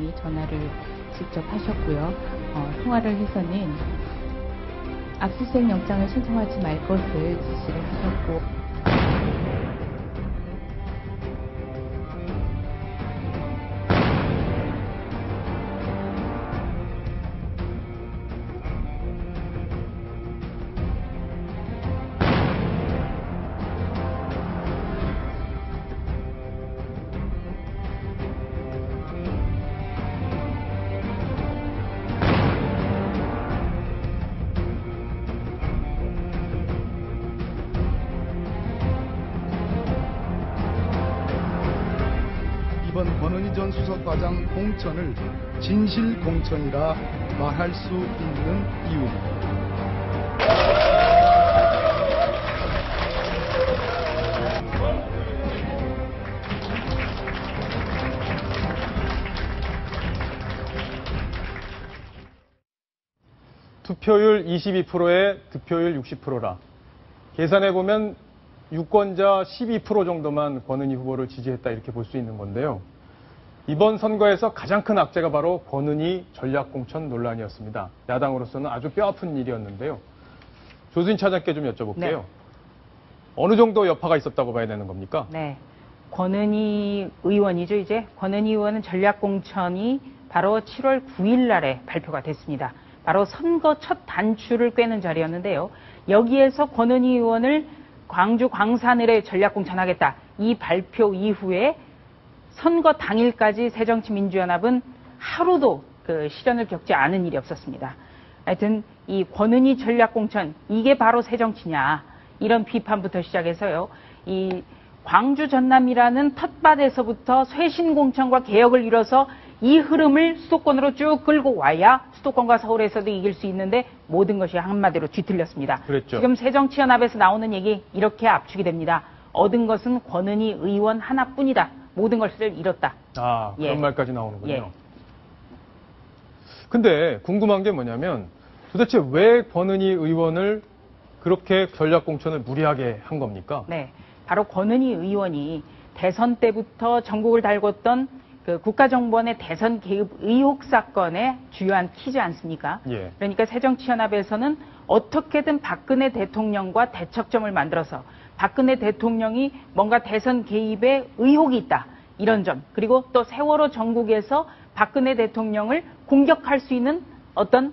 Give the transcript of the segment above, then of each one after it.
의원이 전화를 직접 하셨고요. 통화를 해서는 압수수색 영장을 신청하지 말 것을 지시를 하셨고, 이번 권은희 전 수석과장 공천을 진실 공천이라 말할 수 있는 이유입니다. 투표율 22%에 득표율 60%라. 계산해보면 유권자 12% 정도만 권은희 후보를 지지했다 이렇게 볼 수 있는 건데요. 이번 선거에서 가장 큰 악재가 바로 권은희 전략공천 논란이었습니다. 야당으로서는 아주 뼈아픈 일이었는데요. 조수진 차장께 좀 여쭤볼게요. 네. 어느 정도 여파가 있었다고 봐야 되는 겁니까? 네. 권은희 의원이죠, 이제. 권은희 의원은 전략공천이 바로 7월 9일 날에 발표가 됐습니다. 바로 선거 첫 단추를 꿰는 자리였는데요. 여기에서 권은희 의원을 광주 광산을에 전략공천하겠다. 이 발표 이후에 선거 당일까지 새정치민주연합은 하루도 시련을 겪지 않은 일이 없었습니다. 하여튼 이 권은희 전략공천, 이게 바로 새정치냐, 이런 비판부터 시작해서요. 이 광주 전남이라는 텃밭에서부터 쇄신공천과 개혁을 이뤄서 이 흐름을 수도권으로 쭉 끌고 와야 수도권과 서울에서도 이길 수 있는데 모든 것이 한마디로 뒤틀렸습니다. 그랬죠. 지금 새정치연합에서 나오는 얘기 이렇게 압축이 됩니다. 얻은 것은 권은희 의원 하나뿐이다. 모든 것을 잃었다. 아, 그런 예. 말까지 나오는군요. 예. 근데 궁금한 게 뭐냐면 도대체 왜 권은희 의원을 그렇게 전략공천을 무리하게 한 겁니까? 네, 바로 권은희 의원이 대선 때부터 전국을 달궜던 국가정보원의 대선 개입 의혹 사건의 주요한 키지 않습니까? 예. 그러니까 새정치연합에서는 어떻게든 박근혜 대통령과 대척점을 만들어서 박근혜 대통령이 뭔가 대선 개입에 의혹이 있다. 이런 점. 그리고 또 세월호 전국에서 박근혜 대통령을 공격할 수 있는 어떤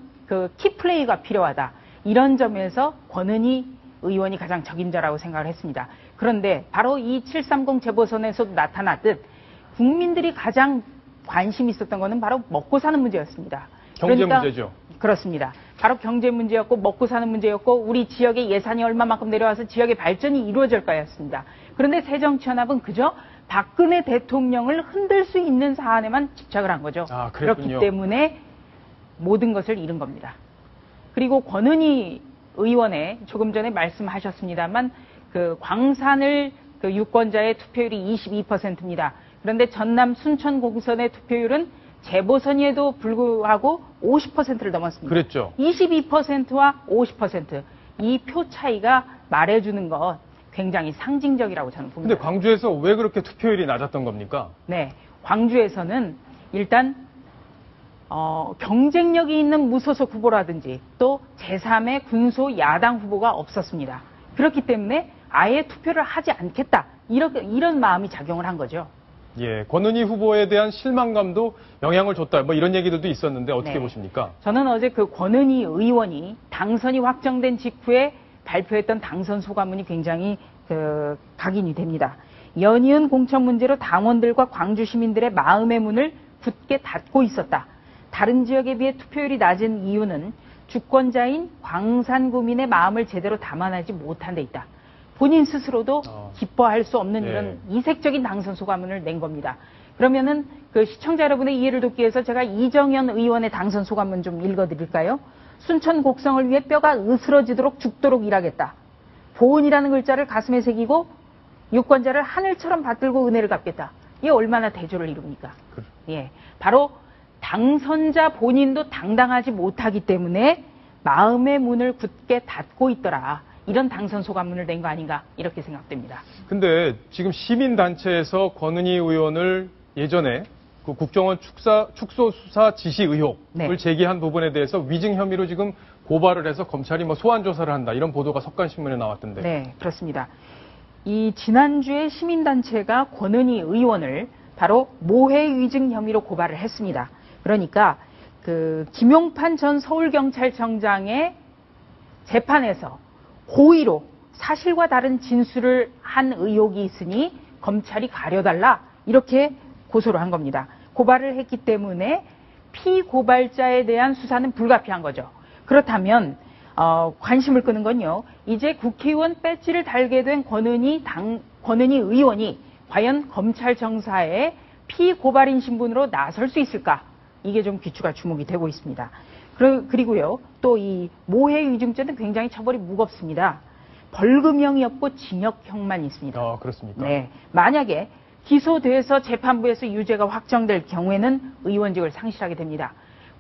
키플레이가 필요하다. 이런 점에서 권은희 의원이 가장 적임자라고 생각을 했습니다. 그런데 바로 이 730 재보선에서도 나타났듯 국민들이 가장 관심 있었던 것은 바로 먹고 사는 문제였습니다. 경제 문제죠. 그렇습니다. 바로 경제 문제였고 먹고 사는 문제였고 우리 지역의 예산이 얼마만큼 내려와서 지역의 발전이 이루어질까였습니다. 그런데 새정치연합은 그저 박근혜 대통령을 흔들 수 있는 사안에만 집착을 한 거죠. 아, 그렇기 때문에 모든 것을 잃은 겁니다. 그리고 권은희 의원의 조금 전에 말씀하셨습니다만 광산을 유권자의 투표율이 22%입니다. 그런데 전남 순천 공선의 투표율은 재보선에도 불구하고 50%를 넘었습니다. 그랬죠. 22%와 50%. 이 표 차이가 말해주는 것 굉장히 상징적이라고 저는 봅니다. 근데 광주에서 왜 그렇게 투표율이 낮았던 겁니까? 네, 광주에서는 일단 경쟁력이 있는 무소속 후보라든지 또 제3의 군소 야당 후보가 없었습니다. 그렇기 때문에 아예 투표를 하지 않겠다. 이런 마음이 작용을 한 거죠. 예, 권은희 후보에 대한 실망감도 영향을 줬다. 뭐 이런 얘기들도 있었는데 어떻게 네. 보십니까? 저는 어제 권은희 의원이 당선이 확정된 직후에 발표했던 당선 소감문이 굉장히 각인이 됩니다. 연이은 공천 문제로 당원들과 광주 시민들의 마음의 문을 굳게 닫고 있었다. 다른 지역에 비해 투표율이 낮은 이유는 주권자인 광산구민의 마음을 제대로 담아내지 못한 데 있다. 본인 스스로도 기뻐할 수 없는 이런 이색적인 당선 소감문을 낸 겁니다. 그러면은 시청자 여러분의 이해를 돕기 위해서 제가 이정현 의원의 당선 소감문 좀 읽어드릴까요? 순천 곡성을 위해 뼈가 으스러지도록 죽도록 일하겠다. 보은이라는 글자를 가슴에 새기고 유권자를 하늘처럼 받들고 은혜를 갚겠다. 이게 얼마나 대조를 이룹니까? 예, 바로 당선자 본인도 당당하지 못하기 때문에 마음의 문을 굳게 닫고 있더라. 이런 당선 소감문을 낸 거 아닌가 이렇게 생각됩니다. 근데 지금 시민단체에서 권은희 의원을 예전에 그 국정원 축소 수사 지시 의혹을 네. 제기한 부분에 대해서 위증 혐의로 지금 고발을 해서 검찰이 뭐 소환 조사를 한다 이런 보도가 석간신문에 나왔던데. 네, 그렇습니다. 이 지난주에 시민단체가 권은희 의원을 바로 모해 위증 혐의로 고발을 했습니다. 그러니까 그 김용판 전 서울경찰청장의 재판에서 고의로 사실과 다른 진술을 한 의혹이 있으니 검찰이 가려달라 이렇게 고소를 한 겁니다. 고발을 했기 때문에 피고발자에 대한 수사는 불가피한 거죠. 그렇다면 관심을 끄는 건요. 이제 국회의원 배지를 달게 된 권은희 의원이 과연 검찰 정사에 피고발인 신분으로 나설 수 있을까? 이게 좀 귀추가 주목이 되고 있습니다. 그리고요. 또 이 모해 위증죄는 굉장히 처벌이 무겁습니다. 벌금형이 없고 징역형만 있습니다. 아, 그렇습니까? 네. 만약에 기소돼서 재판부에서 유죄가 확정될 경우에는 의원직을 상실하게 됩니다.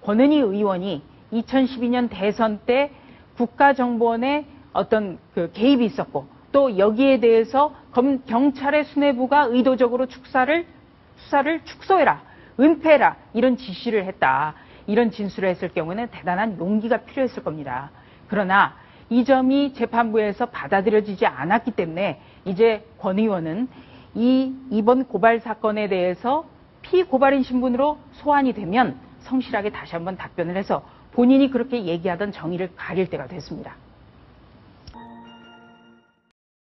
권은희 의원이 2012년 대선 때 국가정보원에 어떤 그 개입이 있었고 또 여기에 대해서 경찰의 수뇌부가 의도적으로 수사를 축소해라, 은폐해라 이런 지시를 했다. 이런 진술을 했을 경우에는 대단한 용기가 필요했을 겁니다. 그러나 이 점이 재판부에서 받아들여지지 않았기 때문에 이제 권 의원은 이번 고발 사건에 대해서 피고발인 신분으로 소환이 되면 성실하게 다시 한번 답변을 해서 본인이 그렇게 얘기하던 정의를 가릴 때가 됐습니다.